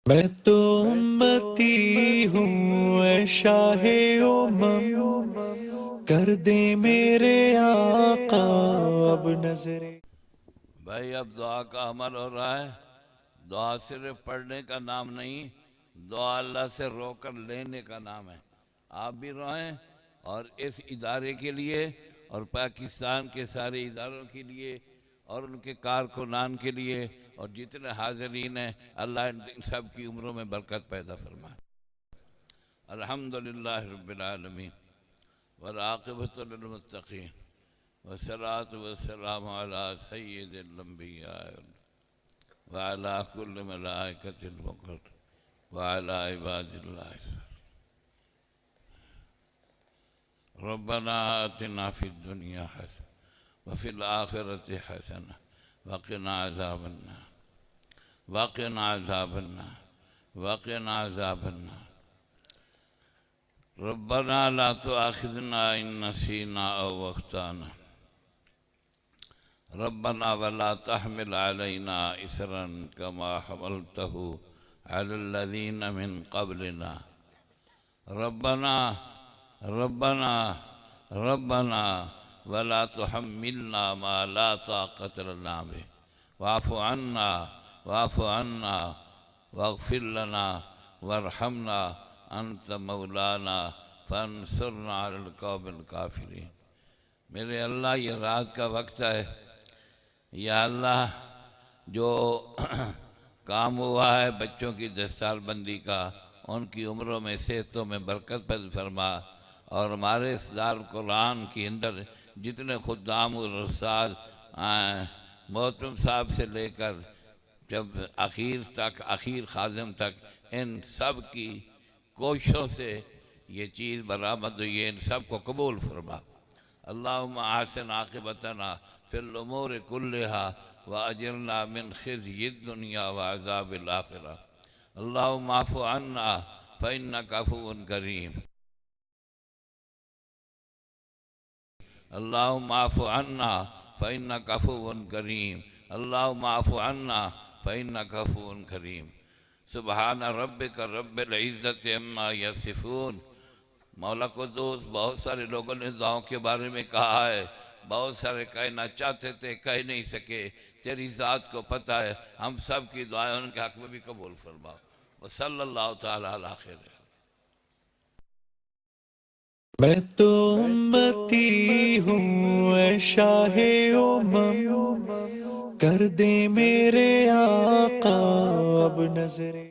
میں تو امتی ہوں اے شاہ امم، کر دے میرے آقا اب نظریں۔ بھائی اب دعا کا عمل ہو رہا ہے۔ دعا صرف پڑھنے کا نام نہیں، دعا اللہ سے رو کر لینے کا نام ہے۔ آپ بھی روئیں، اور اس ادارے کے لیے اور پاکستان کے سارے اداروں کے لیے اور ان کے کارکنان کے لیے اور جتنے حاضرین ہیں، اللہ ان سب کی عمروں میں برکت پیدا فرمائے۔ الحمدللہ رب العالمین والعاقبۃ للمتقین والصلاة والسلام على سید الانبیاء وعلى كل ملائکۃ المقربین وعلى عباد اللہ۔ ربنا آتنا فی الدنیا حسنہ وفی الآخرۃ حسنہ وقنا عذاب النار وقنا عذاب النار وقنا عذاب النار۔ ربنا لا تؤاخذنا ان نسینا او اخطأنا، ربنا ولا تحمل علينا إصرا كما حملته على الذين من قبلنا، ربنا ربنا ربنا ولا تحملنا ما لا طاقة لنا به، واعف عنا واعف عنا واغفر لنا وارحمنا أنت مولانا فانصرنا على القوم الكافرين۔ میرے اللہ، یہ رات کا وقت ہے، یا اللہ جو کام ہوا ہے بچوں کی دستار بندی کا، ان کی عمروں میں صحتوں میں برکت پیدا فرما، اور ہمارے اس دار قرآن کے اندر جتنے خدام اور استاد محترم صاحب سے لے کر جب اخیر خادم تک، ان سب کی کوششوں سے یہ چیز برآمد ہوئی ہے، ان سب کو قبول فرما۔ اللہم احسن عاقبتنا فی الامور کلہا واجرنا من خزی الدنیا وعذاب الآخرہ۔ اللہم اعف عنا فإنک عفو کریم۔ اللہم اعف عنا فإنک عفو کریم۔ اللہم اعف عنا فإنک عفو کریم۔ سبحان ربک رب العزت عما یصفون۔ مولا قدوس، بہت سارے لوگوں نے دعاؤں کے بارے میں کہا ہے، بہت سارے کہنا چاہتے تھے، کہہ نہیں سکے، تیری ذات کو پتہ ہے، ہم سب کی دعائیں ان کے حق میں بھی قبول فرماؤ۔ وصلی اللہ تعالیٰ علی خیر۔ میں تو امتی ہوں اے شاہ امم، کر دے میرے آقا اب نظریں۔